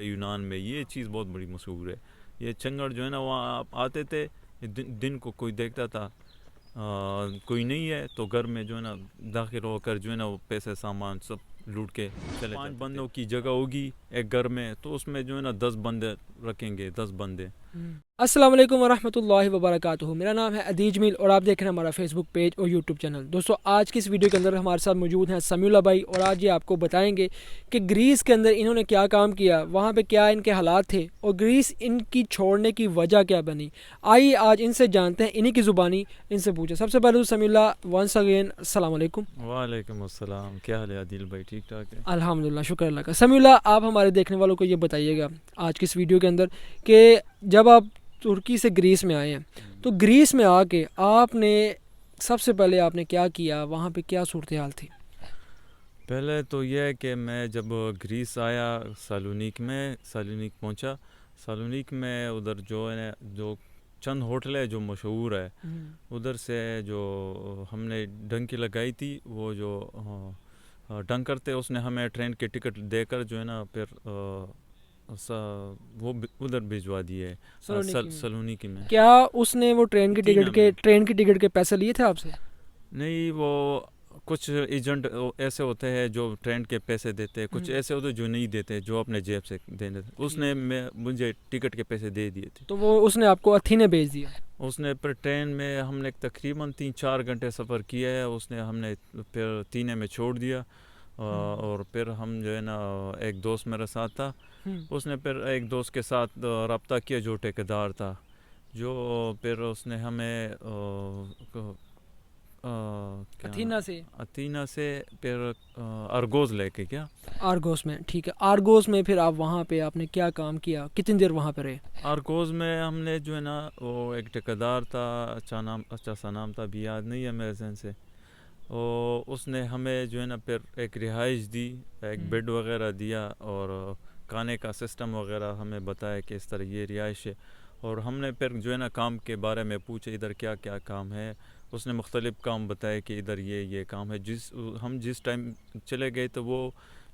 یونان میں یہ چیز بہت بڑی مشہور ہے. یہ چنگڑ جو ہے نا وہاں آتے تھے, دن کو کوئی دیکھتا تھا کوئی نہیں ہے تو گھر میں جو ہے نا داخل ہو کر جو ہے نا وہ پیسے سامان سب لوٹ کے چلے. 5 بندوں کی جگہ ہوگی ایک گھر میں, تو اس میں جو ہے نا 10 بندے رکھیں گے, 10 بندے. السلام علیکم ورحمۃ اللہ وبرکاتہ. میرا نام ہے عدی جمیل اور آپ دیکھ رہے ہیں ہمارا فیس بک پیج اور یوٹیوب چینل. دوستو آج کی اس ویڈیو کے اندر ہمارے ساتھ موجود ہیں سمیع اللہ بھائی, اور آج یہ آپ کو بتائیں گے کہ گریس کے اندر انہوں نے کیا کام کیا, وہاں پہ کیا ان کے حالات تھے اور گریس ان کی چھوڑنے کی وجہ کیا بنی. آئیے آج ان سے جانتے ہیں, انہی کی زبانی ان سے پوچھیں. سب سے پہلے تو سمیع اللہ ونس اگین السلام علیکم. وعلیکم السلام, کیا حال ہے عادل بھائی, ٹھیک ٹھاک ہے؟ الحمدللہ, شکر اللہ کا. سمیع اللہ آپ ہمارے دیکھنے والوں کو یہ بتائیے گا آج کی اس ویڈیو کے اندر کہ جب آپ ترکی سے گریس میں آئے ہیں تو گریس میں آ کے آپ نے سب سے پہلے آپ نے کیا کیا, وہاں پہ کیا صورتحال تھی؟ پہلے تو یہ ہے کہ میں جب گریس آیا سالونیک پہنچا. سالونیک میں ادھر جو ہے جو چند ہوٹل ہے جو مشہور ہے, ادھر سے جو ہم نے ڈنکی لگائی تھی, وہ جو ڈنکر تھے اس نے ہمیں ٹرین کے ٹکٹ دے کر جو ہے نا پھر وہ ادھر بھیجوا دیے سالونیکی میں. کیا اس نے وہ ٹرین کی ٹکٹ کے پیسے لیے تھے آپ سے؟ نہیں, وہ کچھ ایجنٹ ایسے ہوتے ہیں جو ٹرین کے پیسے دیتے, کچھ ایسے ہوتے جو نہیں دیتے, جو اپنے جیب سے دینے. اس نے مجھے ٹکٹ کے پیسے دے دیے تھے. تو وہ اس نے آپ کو اتھینے بھیج دیا؟ اس نے پھر ٹرین میں ہم نے تقریباً 3-4 گھنٹے سفر کیا ہے. اس نے ہم نے پھر تینے میں چھوڑ دیا, اور پھر ہم جو ہے نا ایک دوست میرے ساتھ تھا, اس نے پھر ایک دوست کے ساتھ رابطہ کیا جو ٹھیکیدار تھا, جو پھر اس نے ہمیں اتھینا سے پھر ارگوز لے کے گیا. آرگوس میں, ٹھیک ہے. آرگوس میں پھر آپ وہاں پہ آپ نے کیا کام کیا, کتنی دیر وہاں پہ رہے؟ آرگوز میں ہم نے جو ہے نا وہ ایک ٹھیکیدار تھا, اچھا سا نام تھا, ابھی یاد نہیں ہے میرے ذہن سے. اس نے ہمیں جو ہے نا پھر ایک رہائش دی, ایک بیڈ وغیرہ دیا, اور کھانے کا سسٹم وغیرہ ہمیں بتایا کہ اس طرح یہ رہائش ہے. اور ہم نے پھر جو ہے نا کام کے بارے میں پوچھے ادھر کیا کیا کام ہے. اس نے مختلف کام بتائے کہ ادھر یہ کام ہے. ہم جس ٹائم چلے گئے تو وہ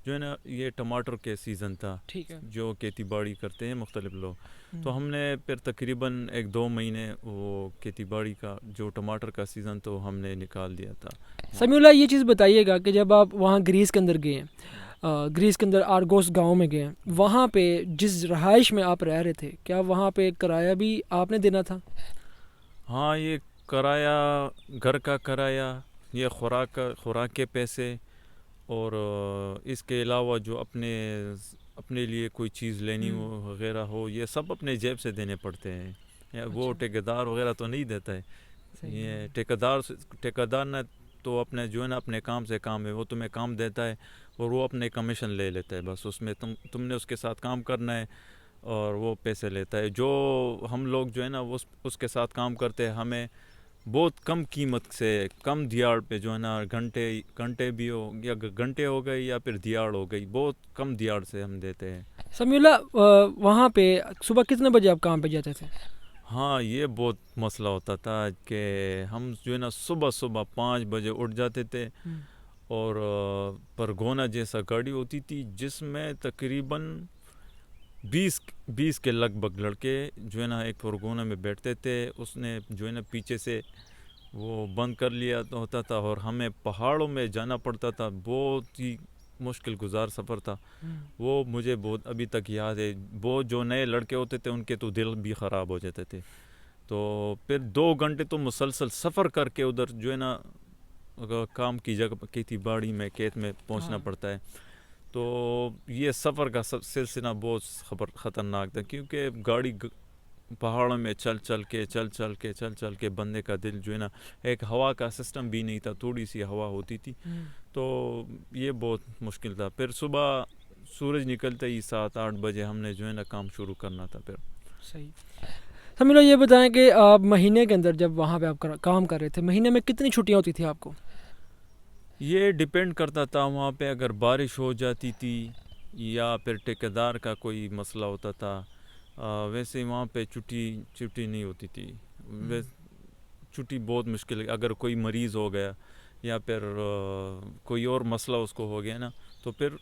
جو ہے نا یہ ٹماٹر کے سیزن تھا, جو کھیتی باڑی کرتے ہیں مختلف لوگ. تو ہم نے پھر تقریباً 1-2 مہینے وہ کھیتی باڑی کا جو ٹماٹر کا سیزن تو ہم نے نکال دیا تھا. سمیع اللہ یہ چیز بتائیے گا کہ جب آپ وہاں گریس کے اندر گئے, گریس کے اندر آرگوس گاؤں میں گئے, وہاں پہ جس رہائش میں آپ رہ رہے تھے, کیا وہاں پہ کرایہ بھی آپ نے دینا تھا؟ ہاں, یہ کرایہ, گھر کا کرایہ, یہ خوراک کے پیسے, اور اس کے علاوہ جو اپنے لیے کوئی چیز لینی ہو وغیرہ ہو, یہ سب اپنے جیب سے دینے پڑتے ہیں. وہ ٹھیکیدار وغیرہ تو نہیں دیتا ہے. یہ ٹھیکیدار نے تو اپنے جو ہے نا اپنے کام سے کام ہے, وہ تمہیں کام دیتا ہے اور وہ اپنے کمیشن لے لیتا ہے, بس اس میں تم نے اس کے ساتھ کام کرنا ہے اور وہ پیسے لیتا ہے. جو ہم لوگ جو ہے نا اس کے ساتھ کام کرتے ہیں, ہمیں بہت کم قیمت سے, کم دیاڑ پہ جو ہے نا گھنٹے بھی ہو یا گھنٹے ہو گئی یا پھر دیاڑ ہو گئی, بہت کم دیاڑ سے ہم دیتے ہیں. سمیع اللہ وہاں پہ صبح کتنے بجے آپ کام پہ جاتے تھے؟ ہاں, یہ بہت مسئلہ ہوتا تھا کہ ہم جو ہے نا صبح 5 بجے اٹھ جاتے تھے, اور پرگونا جیسا گاڑی ہوتی تھی جس میں تقریباً 20 کے لگ بھگ لڑکے جو ہے نا ایک پرگونا میں بیٹھتے تھے. اس نے جو ہے نا پیچھے سے وہ بند کر لیا ہوتا تھا, اور ہمیں پہاڑوں میں جانا پڑتا تھا. بہت ہی مشکل گزار سفر تھا وہ, مجھے بہت ابھی تک یاد ہے. وہ جو نئے لڑکے ہوتے تھے ان کے تو دل بھی خراب ہو جاتے تھے. تو پھر 2 گھنٹے تو مسلسل سفر کر کے ادھر جو ہے نا کام کی جگہ کھیتی باڑی میں کھیت میں پہنچنا پڑتا ہے. تو یہ سفر کا سلسلہ بہت خطرناک تھا, کیونکہ گاڑی پہاڑوں میں چل کے بندے کا دل جو ہے نا, ایک ہوا کا سسٹم بھی نہیں تھا, تھوڑی سی ہوا ہوتی تھی, تو یہ بہت مشکل تھا. پھر صبح سورج نکلتے ہی 7-8 بجے ہم نے جو ہے نا کام شروع کرنا تھا. پھر صحیح. سمیع اللہ یہ بتائیں کہ آپ مہینے کے اندر جب وہاں پہ آپ کام کر رہے تھے, مہینے میں کتنی چھٹیاں ہوتی تھی آپ کو؟ یہ ڈیپینڈ کرتا تھا وہاں پہ, اگر بارش ہو جاتی تھی یا پھر ٹھیکیدار کا کوئی مسئلہ ہوتا تھا. ویسے وہاں پہ چھٹی نہیں ہوتی تھی. چھٹی بہت مشکل ہے. اگر کوئی مریض ہو گیا یا پھر کوئی اور مسئلہ اس کو ہو گیا نا, تو پھر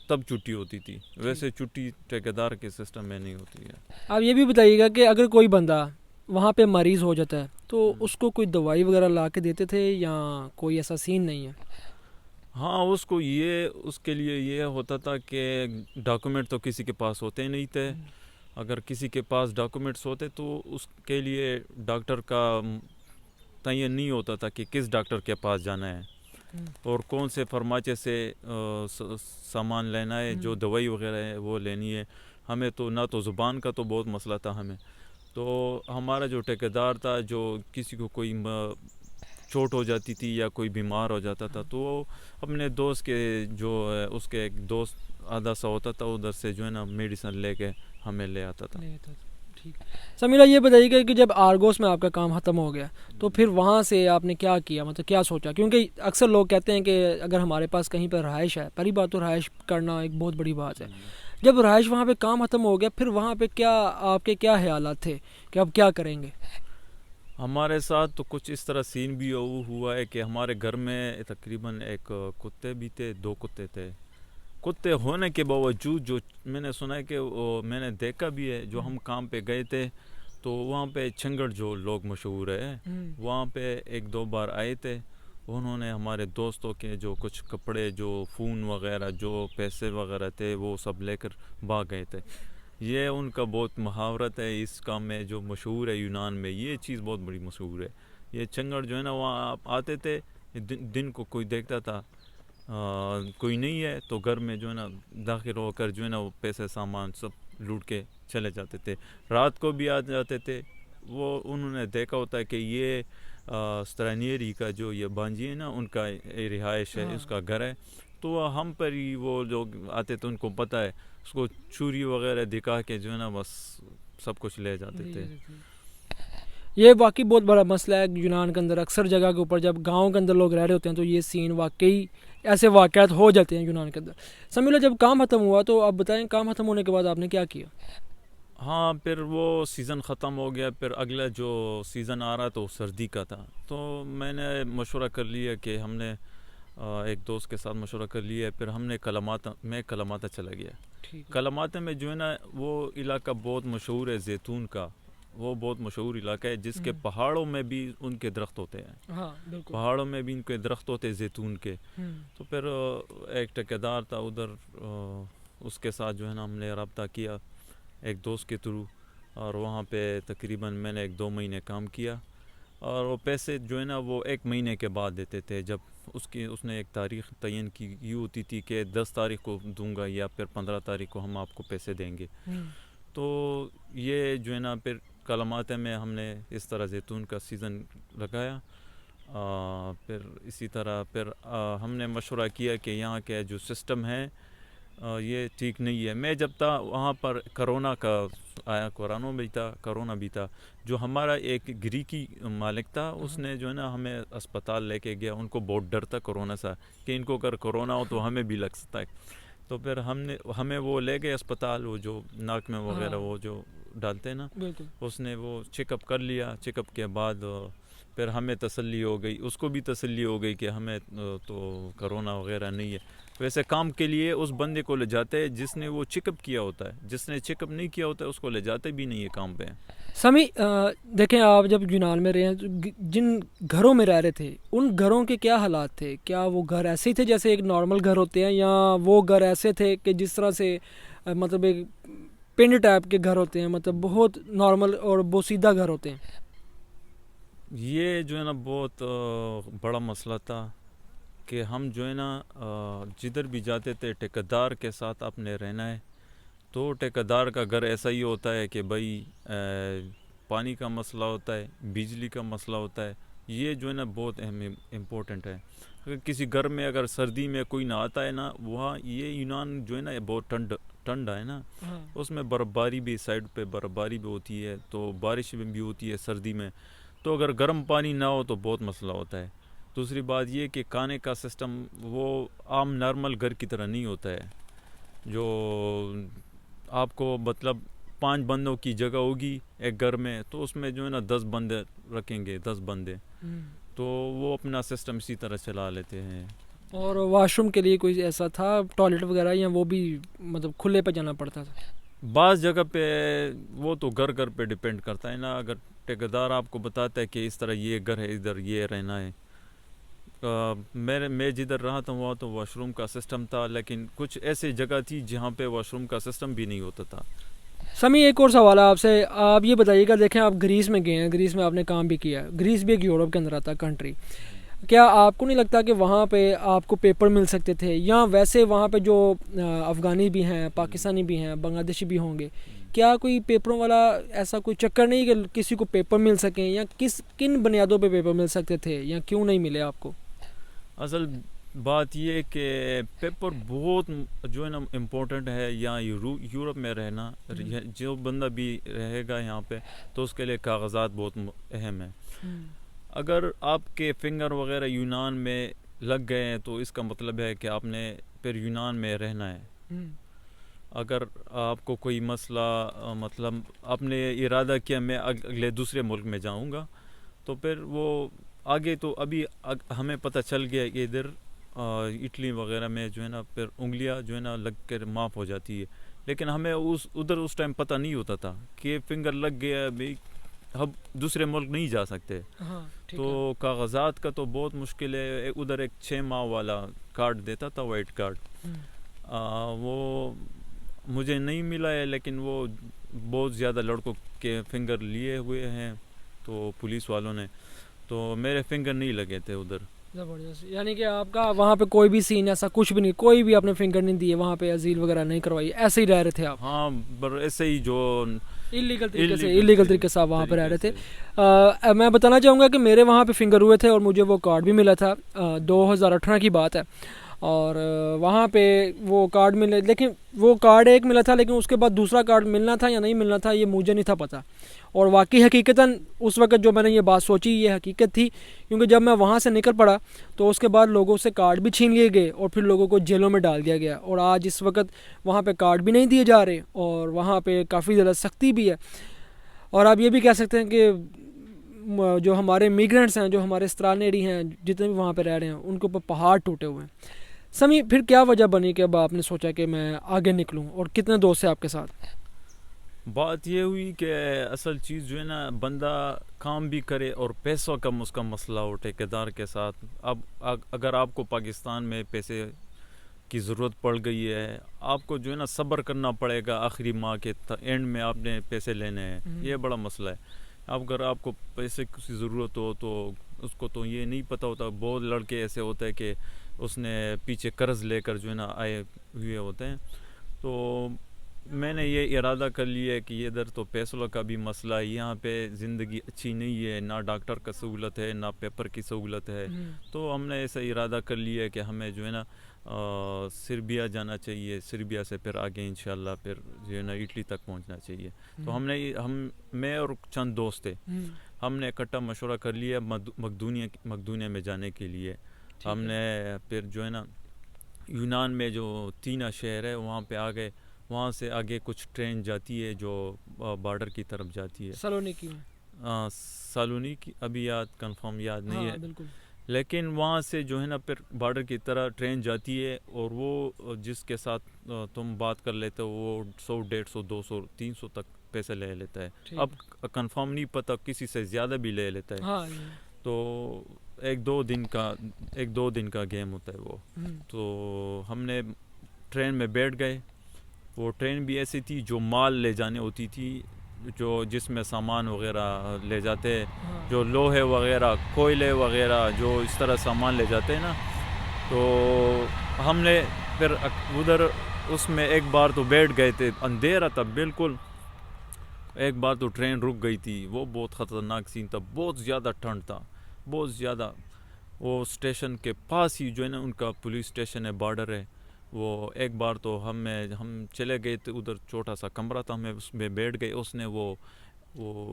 تب چھٹی ہوتی تھی. ویسے چھٹی ٹھیکیدار کے سسٹم میں نہیں ہوتی ہے. آپ یہ بھی بتائیے گا کہ اگر کوئی بندہ وہاں پہ مریض ہو جاتا ہے تو اس کو کوئی دوائی وغیرہ لا کے دیتے تھے یا کوئی ایسا سین نہیں ہے؟ ہاں اس کے لیے یہ ہوتا تھا کہ ڈاکومنٹ تو کسی کے پاس ہوتے نہیں تھے. اگر کسی کے پاس ڈاکومنٹس ہوتے تو اس کے لیے ڈاکٹر کا تعین نہیں ہوتا تھا کہ کس ڈاکٹر کے پاس جانا ہے اور کون سے فرماچے سے سامان لینا ہے, جو دوائی وغیرہ ہے وہ لینی ہے. ہمیں تو نہ تو زبان کا تو بہت مسئلہ تھا ہمیں. تو ہمارا جو ٹھیکیدار تھا, جو کسی کو کوئی چوٹ ہو جاتی تھی یا کوئی بیمار ہو جاتا تھا تو وہ اپنے دوست کے جو ہے اس کے ایک دوست آدھا سا ہوتا تھا, ادھر سے جو ہے نا میڈیسن لے کے ہمیں لے آتا تھا. ٹھیک. سمیرہ یہ بتائیے گا کہ جب آرگوس میں آپ کا کام ختم ہو گیا تو پھر وہاں سے آپ نے کیا کیا, مطلب کیا سوچا؟ کیونکہ اکثر لوگ کہتے ہیں کہ اگر ہمارے پاس کہیں پہ رہائش ہے, پہلی بات تو رہائش کرنا ایک بہت بڑی بات ہے. جب رہائش وہاں پہ کام ختم ہو گیا پھر وہاں پہ کیا آپ کے کیا خیالات تھے کہ اب کیا کریں گے؟ ہمارے ساتھ تو کچھ اس طرح سین بھی ہوا ہے کہ ہمارے گھر میں تقریباً ایک کتے بھی تھے, 2 کتے تھے. کتے ہونے کے باوجود جو میں نے سنا ہے کہ میں نے دیکھا بھی ہے, جو ہم کام پہ گئے تھے تو وہاں پہ چنگڑ جو لوگ مشہور ہے وہاں پہ 1-2 بار آئے تھے. انہوں نے ہمارے دوستوں کے جو کچھ کپڑے, جو فون وغیرہ, جو پیسے وغیرہ تھے وہ سب لے کر بھاگ گئے تھے. یہ ان کا بہت محاورت ہے اس کام میں جو مشہور ہے یونان میں, یہ چیز بہت بڑی مشہور ہے. یہ چنگڑ جو ہے نا وہاں آتے تھے, دن کو کوئی دیکھتا تھا کوئی نہیں ہے تو گھر میں جو ہے نا داخل ہو کر جو ہے نا وہ پیسے سامان سب لوٹ کے چلے جاتے تھے. رات کو بھی آ جاتے تھے. وہ انہوں نے دیکھا ہوتا ہے کہ یہ سترانیری کا جو یہ بانجی ہے نا ان کا رہائش ہے, اس کا گھر ہے. تو ہم پر ہی وہ لوگ آتے تھے, ان کو پتہ ہے, اس کو چوری وغیرہ دکھا کے جو ہے نا بس سب کچھ لے جاتے تھے. یہ واقعی بہت بڑا مسئلہ ہے یونان کے اندر. اکثر جگہ کے اوپر جب گاؤں کے اندر لوگ رہ رہے ہوتے ہیں تو یہ سین واقعی ایسے واقعات ہو جاتے ہیں یونان کے اندر. سمیلہ جب کام ختم ہوا تو آپ بتائیں کام ختم ہونے کے بعد آپ نے کیا کیا؟ ہاں پھر وہ سیزن ختم ہو گیا. پھر اگلا جو سیزن آ رہا تو سردی کا تھا. تو میں نے مشورہ کر لیا کہ ہم نے ایک دوست کے ساتھ مشورہ کر لیا. پھر ہم نے کلاماتا چلا گیا. کلاماتا میں جو ہے نا وہ علاقہ بہت مشہور ہے زیتون کا. وہ بہت مشہور علاقہ ہے جس کے پہاڑوں میں بھی ان کے درخت ہوتے ہیں. پہاڑوں میں بھی ان کے درخت ہوتے ہیں زیتون کے. تو پھر ایک ٹھیکیدار تھا ادھر, اس کے ساتھ جو ہے نا ہم نے رابطہ کیا ایک دوست کے تھرو, اور وہاں پہ تقریباً میں نے 1-2 مہینے کام کیا. اور وہ پیسے جو ہے نا وہ 1 مہینے کے بعد دیتے تھے. جب اس نے ایک تاریخ تعین کی ہوتی تھی کہ 10 تاریخ کو دوں گا یا پھر 15 تاریخ کو ہم آپ کو پیسے دیں گے. تو یہ جو ہے نا پھر کلاماتا میں ہم نے اس طرح زیتون کا سیزن لگایا. پھر اسی طرح پھر ہم نے مشورہ کیا کہ یہاں کے جو سسٹم ہے یہ ٹھیک نہیں ہے. میں جب تھا وہاں پر کرونا کا آیا, کرونا بھی تھا. جو ہمارا ایک گریکی مالک تھا اس نے جو ہے نا ہمیں اسپتال لے کے گیا. ان کو بہت ڈر تھا کرونا سے کہ ان کو اگر کرونا ہو تو ہمیں بھی لگ سکتا ہے. تو پھر ہمیں وہ لے گئے اسپتال, وہ جو ناک میں وغیرہ وہ جو ڈالتے ہیں نا, اس نے وہ چیک اپ کر لیا. چیک اپ کے بعد پھر ہمیں تسلی ہو گئی, اس کو بھی تسلی ہو گئی کہ ہمیں تو کرونا وغیرہ نہیں ہے. ویسے کام کے لیے اس بندے کو لے جاتے ہیں جس نے وہ چیک اپ کیا ہوتا ہے. جس نے چیک اپ نہیں کیا ہوتا ہے اس کو لے جاتے بھی نہیں ہے کام پہ. سمی دیکھیں, آپ جب یونان میں رہے ہیں, جن گھروں میں رہ رہے تھے ان گھروں کے کیا حالات تھے؟ کیا وہ گھر ایسے ہی تھے جیسے ایک نارمل گھر ہوتے ہیں, یا وہ گھر ایسے تھے کہ جس طرح سے مطلب ایک پنڈ ٹائپ کے گھر ہوتے ہیں, مطلب بہت نارمل اور بوسیدہ گھر ہوتے ہیں؟ یہ جو ہے نا بہت بڑا مسئلہ تھا کہ ہم جو ہے نا جدھر بھی جاتے تھے ٹھیکیدار کے ساتھ آپ نے رہنا ہے. تو ٹھیکیدار کا گھر ایسا ہی ہوتا ہے کہ بھائی پانی کا مسئلہ ہوتا ہے, بجلی کا مسئلہ ہوتا ہے. یہ جو ہے نا بہت امپورٹنٹ ہے. اگر کسی گھر میں اگر سردی میں کوئی نہ آتا ہے نا, وہاں یہ یونان جو ہے نا بہت ٹھنڈ ہے نا, اس میں برف باری بھی سائڈ پہ برف باری بھی ہوتی ہے, تو بارش بھی ہوتی ہے سردی میں. تو اگر گرم پانی نہ ہو تو بہت مسئلہ ہوتا ہے. دوسری بات یہ کہ کھانے کا سسٹم وہ عام نارمل گھر کی طرح نہیں ہوتا ہے. جو آپ کو مطلب 5 بندوں کی جگہ ہوگی ایک گھر میں, تو اس میں جو ہے نا 10 بندے رکھیں گے, 10 بندے. تو وہ اپنا سسٹم اسی طرح چلا لیتے ہیں. اور واش روم کے لیے کوئی ایسا تھا ٹوائلٹ وغیرہ یا وہ بھی مطلب کھلے پہ جانا پڑتا تھا؟ بعض جگہ پہ وہ تو گھر گھر پہ ڈپینڈ کرتا ہے نا. اگر ٹھیکیدار آپ کو بتاتا ہے کہ اس طرح یہ گھر ہے, ادھر یہ رہنا ہے. میں جدھر رہا تھا وہاں تو واش روم کا سسٹم تھا, لیکن کچھ ایسی جگہ تھی جہاں پہ واش روم کا سسٹم بھی نہیں ہوتا تھا. سمی ایک اور سوال ہے آپ سے, آپ یہ بتائیے گا, دیکھیں آپ گریس میں گئے ہیں, گریس میں آپ نے کام بھی کیا ہے, گریس بھی ایک یورپ کے اندر آتا ہے کنٹری, کیا آپ کو نہیں لگتا کہ وہاں پہ آپ کو پیپر مل سکتے تھے, یا ویسے وہاں پہ جو افغانی بھی ہیں, پاکستانی بھی ہیں, بنگلہ دیشی بھی ہوں گے, کیا کوئی پیپروں والا ایسا کوئی چکر نہیں کہ کسی کو پیپر مل سکیں, یا کن بنیادوں پہ پیپر مل سکتے تھے, یا کیوں نہیں ملے آپ کو؟ اصل بات یہ ہے کہ پیپر بہت جو ہے نا امپورٹنٹ ہے یہاں یورپ میں رہنا. جو بندہ بھی رہے گا یہاں پہ تو اس کے لیے کاغذات بہت اہم ہیں. اگر آپ کے فنگر وغیرہ یونان میں لگ گئے ہیں تو اس کا مطلب ہے کہ آپ نے پھر یونان میں رہنا ہے. اگر آپ کو کوئی مسئلہ مطلب آپ نے ارادہ کیا میں اگلے دوسرے ملک میں جاؤں گا, تو پھر وہ آگے تو ابھی ہمیں پتہ چل گیا کہ ادھر اٹلی وغیرہ میں جو ہے نا پھر انگلیاں جو ہے نا لگ کر معاف ہو جاتی ہے, لیکن ہمیں ادھر اس ٹائم پتہ نہیں ہوتا تھا کہ فنگر لگ گیا ابھی ہم دوسرے ملک نہیں جا سکتے. تو کاغذات کا تو بہت مشکل ہے. ادھر ایک 6 ماہ والا کارڈ دیتا تھا, وائٹ کارڈ, وہ مجھے نہیں ملا ہے, لیکن وہ بہت زیادہ لڑکوں کے فنگر لیے ہوئے ہیں تو پولیس والوں نے, تو میرے فنگر نہیں لگے تھے ادھر. زبردست, یعنی کہ آپ کا وہاں پہ کوئی بھی سین ایسا کچھ بھی نہیں, کوئی بھی آپ نے فنگر نہیں دیے وہاں پہ, ازیل وغیرہ نہیں کروائی, ایسے ہی رہ رہے تھے آپ؟ ہاں, ایسے ہی جو اللیگل طریقے سے آپ وہاں پہ رہ رہے تھے. میں بتانا چاہوں گا کہ میرے وہاں پہ فنگر ہوئے تھے اور مجھے وہ کارڈ بھی ملا تھا, 2018 کی بات ہے, اور وہاں پہ وہ کارڈ ملے, لیکن وہ کارڈ ایک ملا تھا, لیکن اس کے بعد دوسرا کارڈ ملنا تھا یا نہیں ملنا تھا یہ مجھے نہیں تھا پتہ. اور واقعی حقیقتاً اس وقت جو میں نے یہ بات سوچی یہ حقیقت تھی, کیونکہ جب میں وہاں سے نکل پڑا تو اس کے بعد لوگوں سے کارڈ بھی چھین لیے گئے اور پھر لوگوں کو جیلوں میں ڈال دیا گیا, اور آج اس وقت وہاں پہ کارڈ بھی نہیں دیے جا رہے اور وہاں پہ کافی زیادہ سختی بھی ہے. اور آپ یہ بھی کہہ سکتے ہیں کہ جو ہمارے میگرینٹس ہیں, جو ہمارے استرالینی ہیں, جتنے بھی وہاں پہ رہ رہے ہیں, ان کے اوپر پہاڑ ٹوٹے ہوئے ہیں. سمی پھر کیا وجہ بنی کہ اب آپ نے سوچا کہ میں آگے نکلوں, اور کتنے دوست ہیں آپ کے ساتھ؟ بات یہ ہوئی کہ اصل چیز جو ہے نا بندہ کام بھی کرے اور پیسوں کا اس کا مسئلہ ہو ٹھیکیدار کے ساتھ. اب اگر آپ کو پاکستان میں پیسے کی ضرورت پڑ گئی ہے, آپ کو جو ہے نا صبر کرنا پڑے گا, آخری ماہ کے اینڈ میں آپ نے پیسے لینے ہیں, یہ بڑا مسئلہ ہے. اب اگر آپ کو پیسے کی ضرورت ہو تو اس کو تو یہ نہیں پتہ ہوتا. بہت لڑکے ایسے ہوتے ہیں کہ اس نے پیچھے قرض لے کر جو ہے نا آئے ہوئے ہوتے ہیں. تو میں نے یہ ارادہ کر لیا ہے کہ ادھر تو پیسوں کا بھی مسئلہ ہے, یہاں پہ زندگی اچھی نہیں ہے, نہ ڈاکٹر کا سہولت ہے نہ پیپر کی سہولت ہے. تو ہم نے ایسا ارادہ کر لیا ہے کہ ہمیں جو ہے نا سربیا جانا چاہیے, سربیا سے پھر آگے انشاءاللہ پھر جو ہے نا اٹلی تک پہنچنا چاہیے. تو میں اور چند دوست تھے, ہم نے اکٹھا مشورہ کر لیا مقدونیہ میں جانے کے لیے. ہم نے پھر جو ہے نا یونان میں جو تینا شہر ہے وہاں پہ آ گئے. وہاں سے آگے کچھ ٹرین جاتی ہے جو بارڈر کی طرف جاتی ہے, سالونیکی ابھی کنفرم یاد نہیں ہے, لیکن وہاں سے جو ہے نا پھر بارڈر کی طرح ٹرین جاتی ہے, اور وہ جس کے ساتھ تم بات کر لیتے ہو وہ 100 150 200 300 تک پیسے لے لیتا ہے. اب کنفرم نہیں پتہ, کسی سے زیادہ بھی لے لیتا ہے. تو ایک دو دن کا گیم ہوتا ہے وہ. تو ہم نے ٹرین میں بیٹھ گئے. وہ ٹرین بھی ایسی تھی جو مال لے جانے ہوتی تھی, جو جس میں سامان وغیرہ لے جاتے, جو لوہے وغیرہ کوئلے وغیرہ جو اس طرح سامان لے جاتے ہیں نا. تو ہم نے پھر ادھر اس میں ایک بار تو بیٹھ گئے تھے, اندھیرا تھا بالکل. ایک بار تو ٹرین رک گئی تھی, وہ بہت خطرناک سین تھا, بہت زیادہ ٹھنڈ تھا, بہت زیادہ. وہ اسٹیشن کے پاس ہی جو ہے نا ان کا پولیس اسٹیشن ہے, بارڈر ہے. وہ ایک بار تو ہم چلے گئے تھے ادھر, چھوٹا سا کمرہ تھا, ہمیں اس میں بیٹھ گئے. اس نے وہ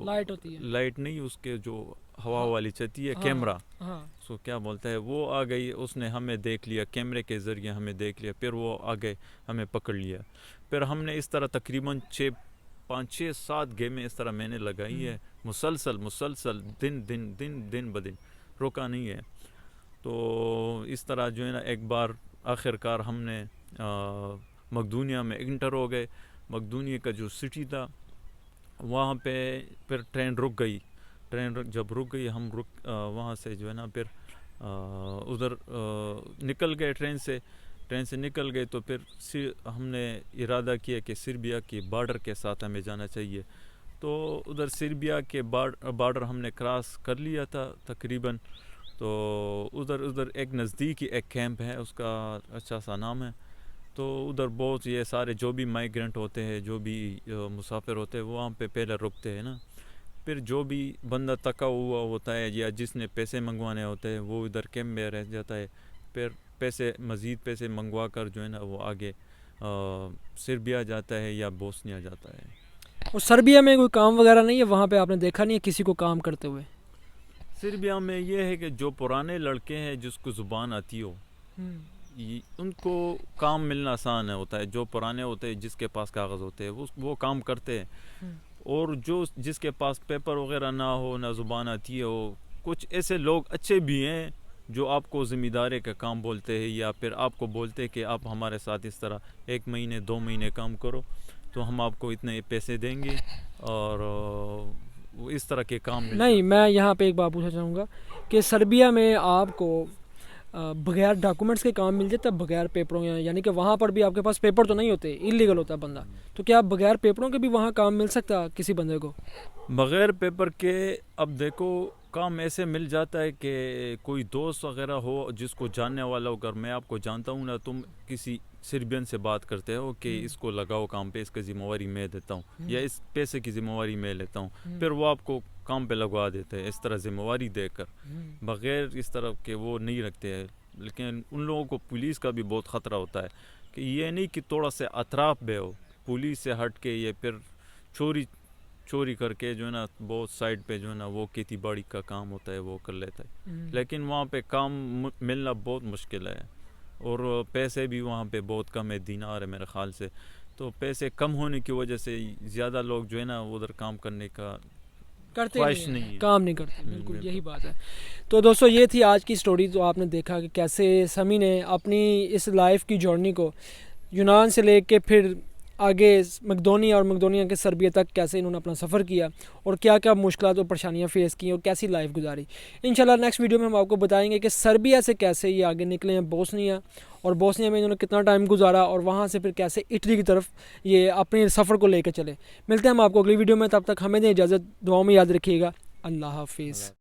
لائٹ ہوتی ہے, لائٹ نہیں, اس کے جو ہوا والی چلتی ہے, کیمرہ, سو کیا بولتا ہے, وہ آ گئی. اس نے ہمیں دیکھ لیا, کیمرے کے ذریعے ہمیں دیکھ لیا. پھر وہ آگے ہمیں پکڑ لیا. پھر ہم نے اس طرح تقریباً 5 6 7 گیمیں اس طرح میں نے لگائی ہے, مسلسل دن بدن, رکا نہیں ہے. تو اس طرح جو ہے نا ایک بار آخر کار ہم نے مقدونیہ میں انٹر ہو گئے. مقدونیہ کا جو سٹی تھا وہاں پہ پھر ٹرین رک گئی. جب رک گئی ہم وہاں سے جو ہے نا پھر ادھر نکل گئے ٹرین سے نکل گئے. تو پھر ہم نے ارادہ کیا کہ سربیا کی بارڈر کے ساتھ ہمیں جانا چاہیے. تو ادھر سربیا کے بارڈر ہم نے کراس کر لیا تھا تقریباً. تو ادھر ایک نزدیک ہی ایک کیمپ ہے, اس کا اچھا سا نام ہے. تو ادھر بہت یہ سارے جو بھی مائیگرنٹ ہوتے ہیں, جو بھی مسافر ہوتے ہیں, وہ وہاں پہ پہلے رکتے ہیں نا. پھر جو بھی بندہ تکا ہوا ہوتا ہے یا جس نے پیسے منگوانے ہوتے ہیں وہ ادھر کیمپ میں رہ جاتا ہے. پھر مزید پیسے منگوا کر جو ہے نا وہ آگے سربیا جاتا ہے یا بوسنیا جاتا ہے. اور سربیا میں کوئی کام وغیرہ نہیں ہے وہاں پہ؟ آپ نے دیکھا نہیں ہے کسی کو کام کرتے ہوئے؟ سربیا میں یہ ہے کہ جو پرانے لڑکے ہیں جس کو زبان آتی ہو ان کو کام ملنا آسان ہوتا ہے. جو پرانے ہوتے ہیں جس کے پاس کاغذ ہوتے ہیں وہ کام کرتے ہیں. اور جس کے پاس پیپر وغیرہ نہ ہو, نہ زبان آتی ہو, کچھ ایسے لوگ اچھے بھی ہیں جو آپ کو ذمہ داری کا کام بولتے ہیں یا پھر آپ کو بولتے ہیں کہ آپ ہمارے ساتھ اس طرح 1 مہینے 2 مہینے کام کرو تو ہم آپ کو اتنے پیسے دیں گے. اور وہ اس طرح کے کام نہیں. میں یہاں پہ ایک بات پوچھنا چاہوں گا کہ سربیا میں آپ کو بغیر ڈاکومنٹس کے کام مل جاتا ہے, بغیر پیپروں, یعنی کہ وہاں پر بھی آپ کے پاس پیپر تو نہیں ہوتے, انلیگل ہوتا ہے بندہ, تو کیا بغیر پیپروں کے بھی وہاں کام مل سکتا کسی بندے کو؟ بغیر پیپر کے اب دیکھو کام ایسے مل جاتا ہے کہ کوئی دوست وغیرہ ہو جس کو جاننے والا ہو. اگر میں آپ کو جانتا ہوں نا, تم کسی سربین سے بات کرتے ہو کہ اس کو لگاؤ کام پہ, اس کی ذمہ داری میں دیتا ہوں یا اس پیسے کی ذمہ داری میں لیتا ہوں, پھر وہ آپ کو کام پہ لگوا دیتے ہیں اس طرح ذمہ داری دے کر. بغیر اس طرح کے وہ نہیں رکھتے ہیں. لیکن ان لوگوں کو پولیس کا بھی بہت خطرہ ہوتا ہے کہ یہ نہیں کہ تھوڑا سے اطراف پہ ہو, پولیس سے ہٹ کے یہ پھر چوری کر کے جو ہے نا بہت سائڈ پہ جو ہے نا وہ کھیتی باڑی کا کام ہوتا ہے وہ کر لیتا ہے. لیکن وہاں پہ کام ملنا بہت مشکل ہے اور پیسے بھی وہاں پہ بہت کم ہے, دینار ہے میرے خیال سے. تو پیسے کم ہونے کی وجہ سے زیادہ لوگ جو ہے نا ادھر کام کرنے کا خواہش نہیں ہے, کام نہیں کرتے. بالکل یہی بات ہے. تو دوستو یہ تھی آج کی سٹوری. تو آپ نے دیکھا کہ کیسے سمی نے اپنی اس لائف کی جرنی کو یونان سے لے کے پھر آگے مقدونیہ اور مقدونیہ کے سربیا تک کیسے انہوں نے اپنا سفر کیا اور کیا کیا مشکلات اور پریشانیاں فیس کی اور کیسی لائف گزاری. انشاءاللہ نیکسٹ ویڈیو میں ہم آپ کو بتائیں گے کہ سربیا سے کیسے یہ آگے نکلے ہیں بوسنیا, اور بوسنیا میں انہوں نے کتنا ٹائم گزارا اور وہاں سے پھر کیسے اٹلی کی طرف یہ اپنے سفر کو لے کے چلے. ملتے ہیں ہم آپ کو اگلی ویڈیو میں, تب تک ہمیں دیں اجازت. دعاؤں میں یاد رکھیے گا. اللہ حافظ.